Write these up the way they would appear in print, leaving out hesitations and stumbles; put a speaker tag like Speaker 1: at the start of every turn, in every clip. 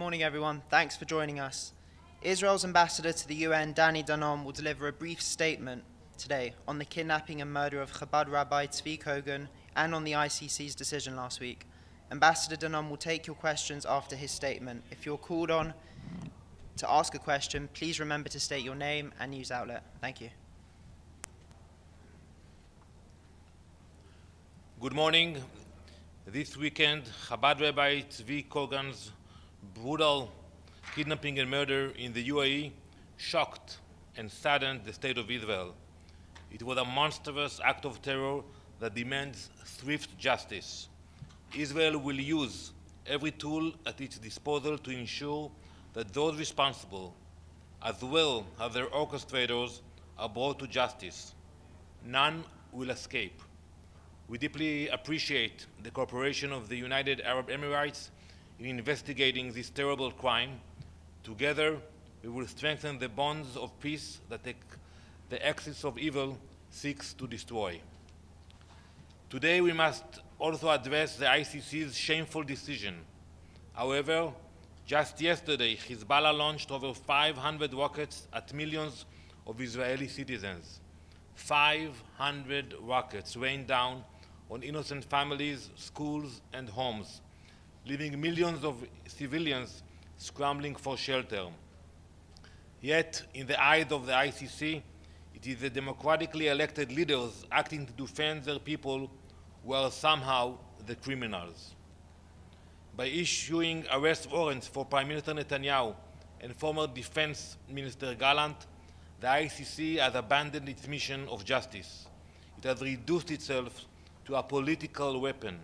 Speaker 1: morning, everyone. Thanks for joining us. Israel's ambassador to the UN, Danny Danon, will deliver a brief statement today on the kidnapping and murder of Chabad Rabbi Zvi Kogan and on the ICC's decision last week. Ambassador Danon will take your questions after his statement. If you're called on to ask a question, please remember to state your name and news outlet. Thank you.
Speaker 2: Good morning. This weekend, Chabad Rabbi Zvi Kogan's brutal kidnapping and murder in the UAE shocked and saddened the state of Israel. It was a monstrous act of terror that demands swift justice. Israel will use every tool at its disposal to ensure that those responsible, as well as their orchestrators, are brought to justice. None will escape. We deeply appreciate the cooperation of the United Arab Emirates in investigating this terrible crime. Together, we will strengthen the bonds of peace that the axis of evil seeks to destroy. Today, we must also address the ICC's shameful decision. However, just yesterday, Hezbollah launched over 500 rockets at millions of Israeli citizens. 500 rockets rained down on innocent families, schools, and homes, leaving millions of civilians scrambling for shelter. Yet, in the eyes of the ICC, it is the democratically elected leaders acting to defend their people who are somehow the criminals. By issuing arrest warrants for Prime Minister Netanyahu and former Defense Minister Gallant, the ICC has abandoned its mission of justice. It has reduced itself to a political weapon,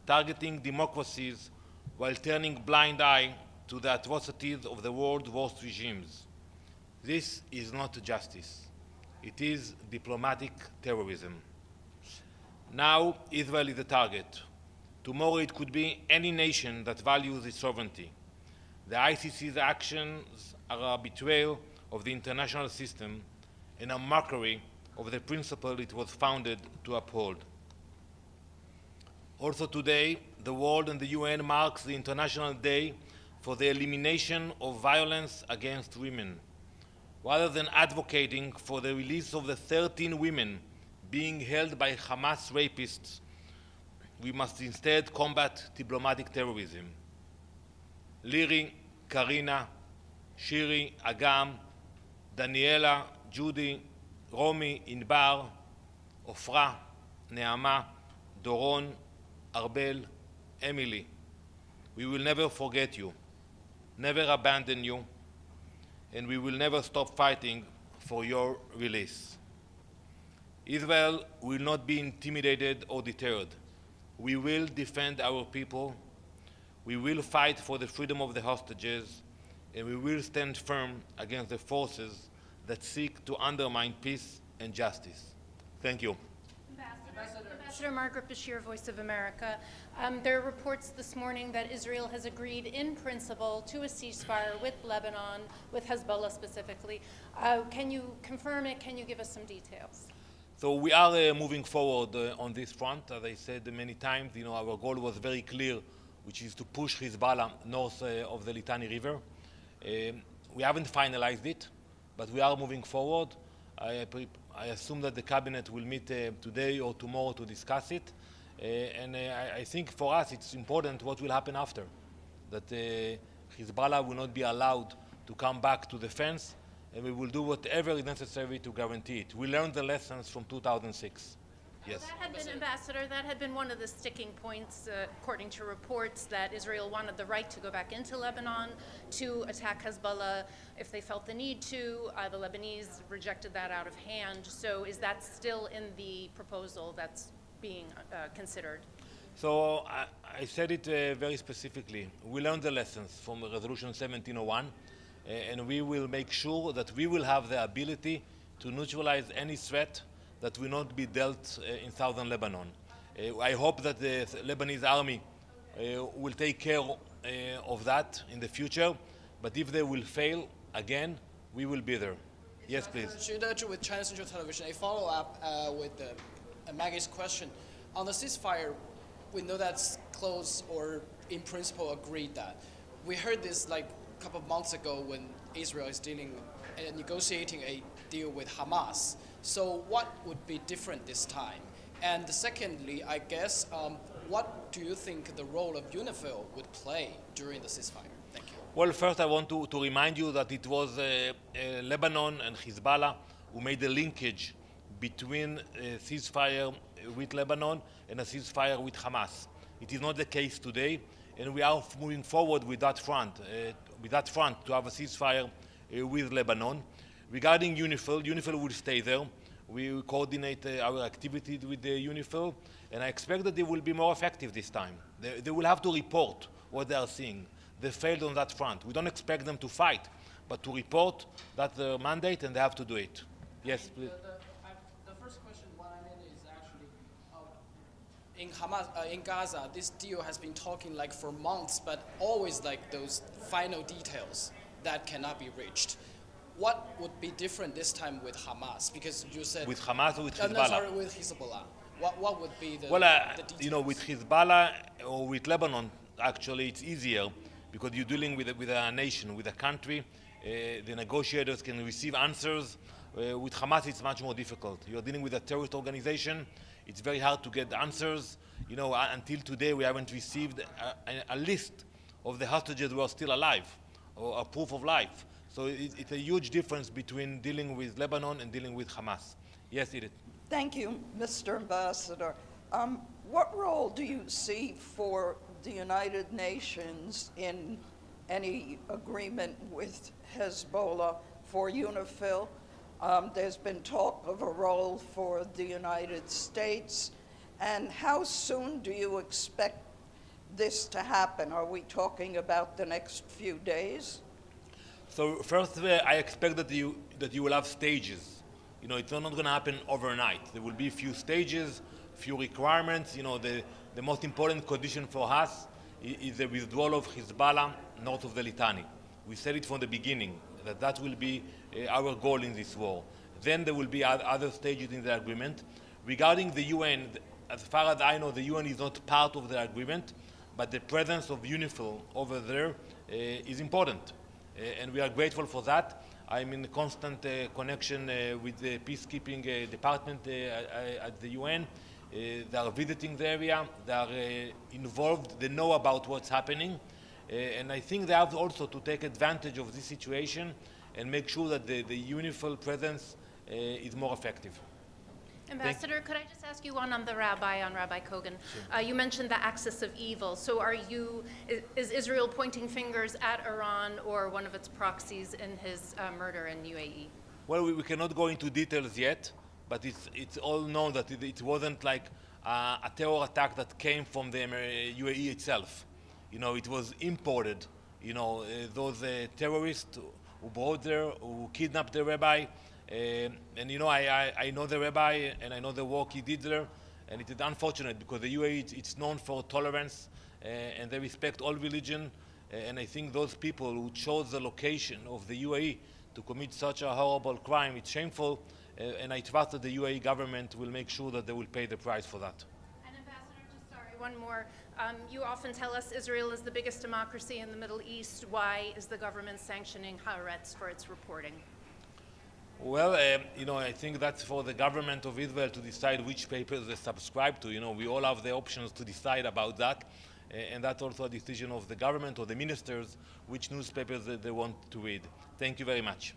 Speaker 2: targeting democracies while turning a blind eye to the atrocities of the world's worst regimes. This is not justice. It is diplomatic terrorism. Now, Israel is the target. Tomorrow, it could be any nation that values its sovereignty. The ICC's actions are a betrayal of the international system and a mockery of the principle it was founded to uphold. Also today, the world and the UN marks the International Day for the elimination of violence against women. Rather than advocating for the release of the 13 women being held by Hamas rapists, we must instead combat diplomatic terrorism. Liri, Karina, Shiri, Agam, Daniela, Judy, Romy, Inbar, Ofra, Neama, Doron, Arbel, Emily, we will never forget you, never abandon you, and we will never stop fighting for your release. Israel will not be intimidated or deterred. We will defend our people, we will fight for the freedom of the hostages, and we will stand firm against the forces that seek to undermine peace and justice. Thank you.
Speaker 3: Ambassador Margaret Bashir, Voice of America. There are reports this morning that Israel has agreed in principle to a ceasefire with Lebanon, with Hezbollah specifically. Can you confirm it? Can you give us some details?
Speaker 2: So we are moving forward on this front. As I said many times, our goal was very clear, which is to push Hezbollah north of the Litani River. We haven't finalized it, but we are moving forward. I assume that the cabinet will meet today or tomorrow to discuss it. And I think for us it's important what will happen after, that Hezbollah will not be allowed to come back to the fence, and we will do whatever is necessary to guarantee it. We learned the lessons from 2006. Yes.
Speaker 3: That had been, Ambassador, that had been one of the sticking points, according to reports, that Israel wanted the right to go back into Lebanon to attack Hezbollah if they felt the need to. The Lebanese rejected that out of hand. So is that still in the proposal that's being considered?
Speaker 2: So I said it very specifically. We learned the lessons from Resolution 1701, and we will make sure that we will have the ability to neutralize any threat that will not be dealt in southern Lebanon. I hope that the Lebanese army will take care of that in the future, but if they will fail again, we will be there. Yes, please.
Speaker 4: With China Central Television, a follow-up with Maggie's question. On the ceasefire, we know that's close or in principle agreed that. we heard this like a couple of months ago when Israel is negotiating a deal with Hamas. So what would be different this time? And secondly, I guess, what do you think the role of UNIFIL would play during the ceasefire? Thank you.
Speaker 2: Well, first I want to remind you that it was Lebanon and Hezbollah who made the linkage between a ceasefire with Lebanon and a ceasefire with Hamas. It is not the case today, and we are moving forward with that front to have a ceasefire with Lebanon. Regarding UNIFIL, UNIFIL will stay there. We will coordinate our activities with the UNIFIL, and I expect that they will be more effective this time. They will have to report what they are seeing. They failed on that front. We don't expect them to fight, but to report that's their mandate, and they have to do it. Yes, please.
Speaker 4: The first question, what I mean is actually, in Gaza, this deal has been talking like for months, but always like those final details that cannot be reached. What would be different this time with Hamas? Because you said
Speaker 2: with Hamas or with Hezbollah?
Speaker 4: No, sorry, with Hezbollah. What would be the,
Speaker 2: well,
Speaker 4: the details?
Speaker 2: You know, with Hezbollah or with Lebanon, actually, it's easier because you're dealing with a nation, with a country. The negotiators can receive answers. With Hamas, it's much more difficult. You're dealing with a terrorist organization. It's very hard to get answers. You know, until today, we haven't received a list of the hostages who are still alive or a proof of life. So it's a huge difference between dealing with Lebanon and dealing with Hamas. Yes, Edith.
Speaker 5: Thank you, Mr. Ambassador. What role do you see for the United Nations in any agreement with Hezbollah for UNIFIL? There's been talk of a role for the United States. And how soon do you expect this to happen? Are we talking about the next few days?
Speaker 2: So first, I expect that you will have stages. You know, it's not going to happen overnight. There will be a few stages, few requirements. You know, the most important condition for us is the withdrawal of Hezbollah north of the Litani. We said it from the beginning, that will be our goal in this war. Then there will be other stages in the agreement. Regarding the UN, as far as I know, the UN is not part of the agreement, but the presence of UNIFIL over there is important. And we are grateful for that. I'm in constant connection with the peacekeeping department at the UN. They are visiting the area. They are involved. They know about what's happening. And I think they have also to take advantage of this situation and make sure that the UNIFIL presence is more effective.
Speaker 3: Ambassador, could I just ask you one on Rabbi Kogan? Sure. You mentioned the axis of evil. So is Israel pointing fingers at Iran or one of its proxies in his murder in UAE?
Speaker 2: Well, we cannot go into details yet, but it's all known that it wasn't like a terror attack that came from the UAE itself. You know, it was imported. You know, those terrorists who brought there, who kidnapped the rabbi. And you know, I know the rabbi and I know the work he did there, and it is unfortunate because the UAE, it's known for tolerance and they respect all religion, and I think those people who chose the location of the UAE to commit such a horrible crime, it's shameful, and I trust that the UAE government will make sure that they will pay the price for that.
Speaker 3: And Ambassador, just sorry, one more. You often tell us Israel is the biggest democracy in the Middle East. Why is the government sanctioning Haaretz for its reporting?
Speaker 2: Well, you know, I think that's for the government of Israel to decide which papers they subscribe to. You know, we all have the options to decide about that, and that's also a decision of the government or the ministers which newspapers they want to read. Thank you very much.